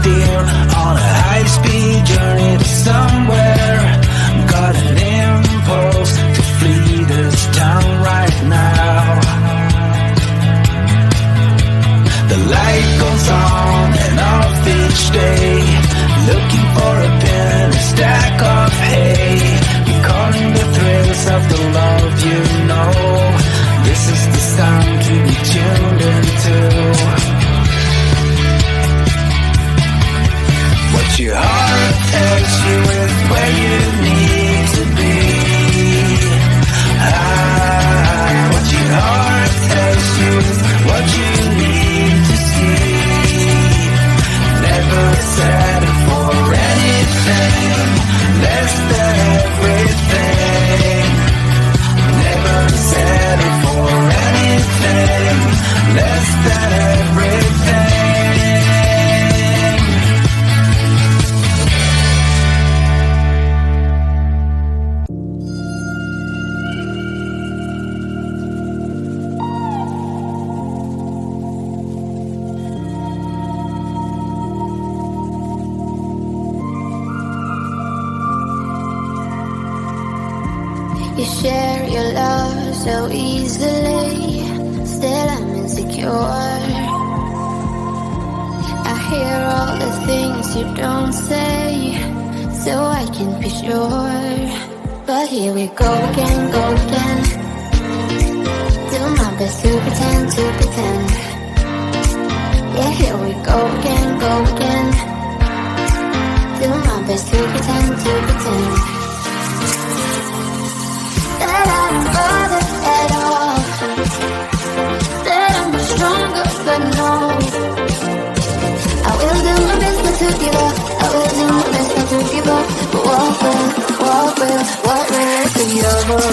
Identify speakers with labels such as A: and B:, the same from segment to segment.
A: steer on a high-speed journey to somewhere. Got an impulse to flee this town right now. The light goes on and off each day, looking for a penny stack of hay, recalling the thrills of the love you know. This is the sound to be tuned into. What your heart tells you is where you need to be. What your heart tells you is what you need to see. Never settle for anything less than everything. Never settle for anything less than everything.
B: You share your love so easily, still I'm insecure. I hear all the things you don't say, so I can be sure. But here we go again, go again. Do my best to pretend, to pretend. Yeah, here we go again, go again. Do my best to pretend, to pretend. That I don't bother at all, that I'm not stronger, but no, I will do my best not to give up. I will do my best not to give up. But what will be over?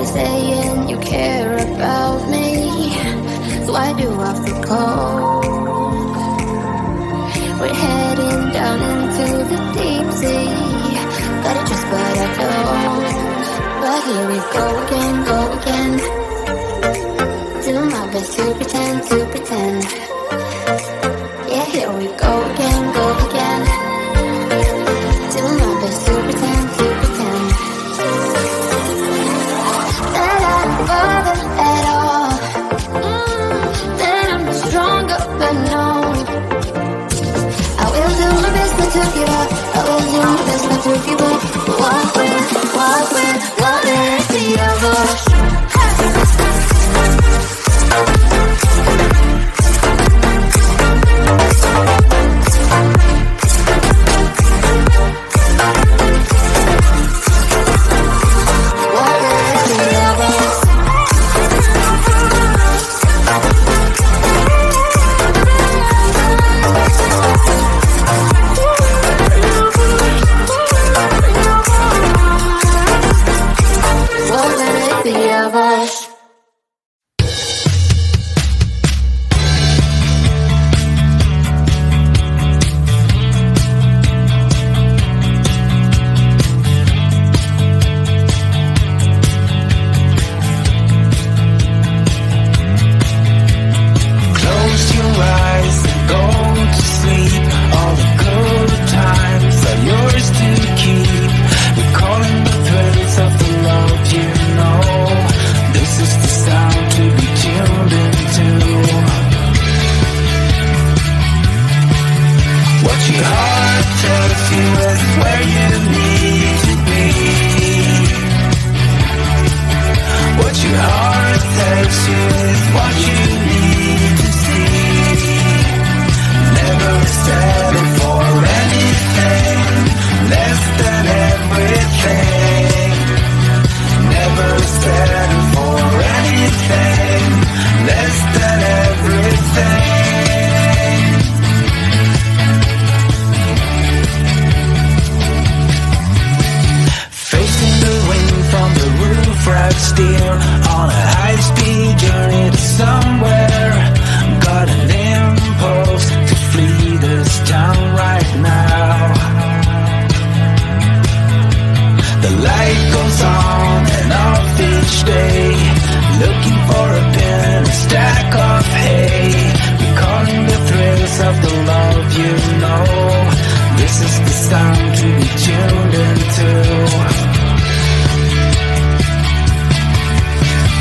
B: Saying you care about me, so why do I feel cold? We're heading down into the deep sea, gotta trust but I don't. But here we go again, go again. Do my best to pretend, to pretend. Yeah, here we go again, go again. Do my best to pretend, to pretend. Bother at all, that I'm not stronger, but no, I will do my best not to give up. I will do my best not to give up. What will be over?
A: The light goes on and off each day, looking for a pin, a stack of hay, recalling the thrills of the love you know. This is the sound to be tuned into.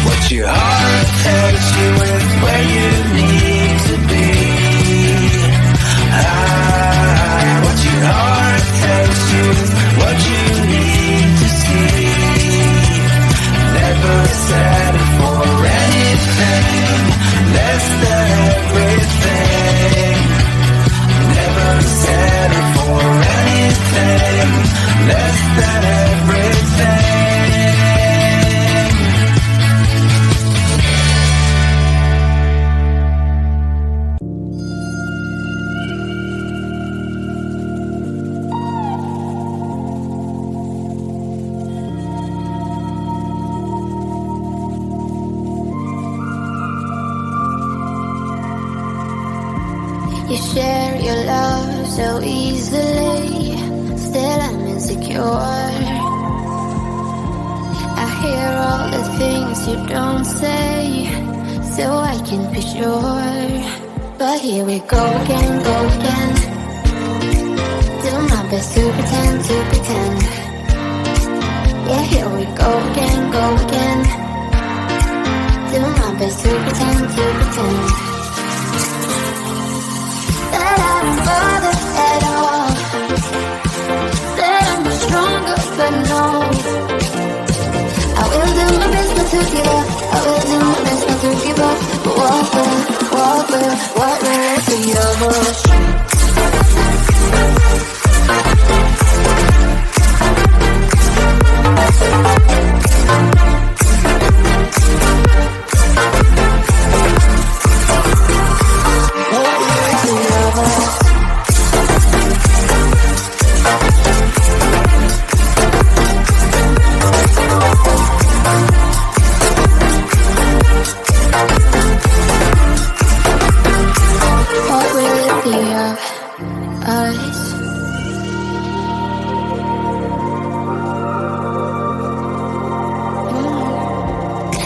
A: What your heart tells you is where you need to be. What your heart tells you is what you need to see. Never settle for anything less than everything. Never settle for anything less than everything.
B: You share your love so easily, still I'm insecure. I hear all the things you don't say, so I can be sure. But here we go again, go again. Do my best to pretend, to pretend. Yeah, here we go again, go again. Do my best to pretend, to pretend. That I don't bother at all, that I'm stronger, but no, I will do my best not to give up, I will do my best not to give up. But what will it be of us?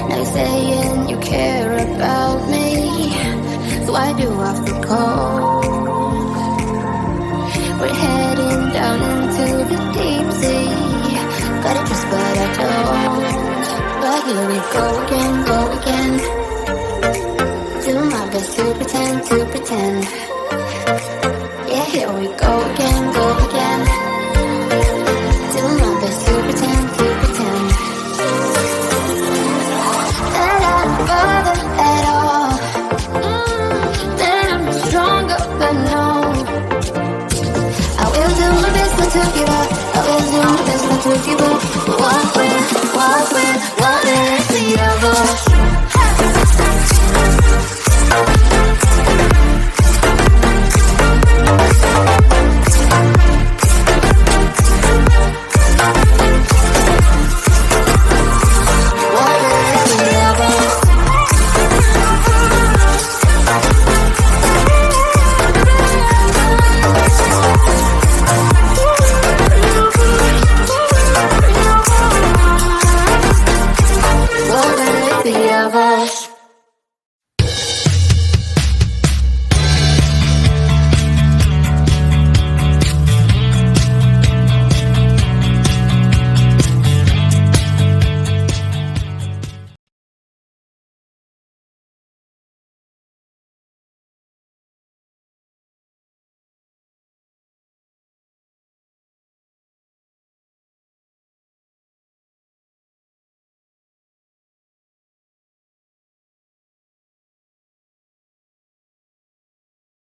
B: Now saying you care about me, so I do off the cold. We're heading down into the deep sea, got it just but I don't. But here we go again. Do my best to pretend, to pretend. Yeah, here we go again. Do my best to pretend, to pretend. That I don't bother at all, that I'm stronger, but no, I will do my best not to give up, I will do my best not to give up. What will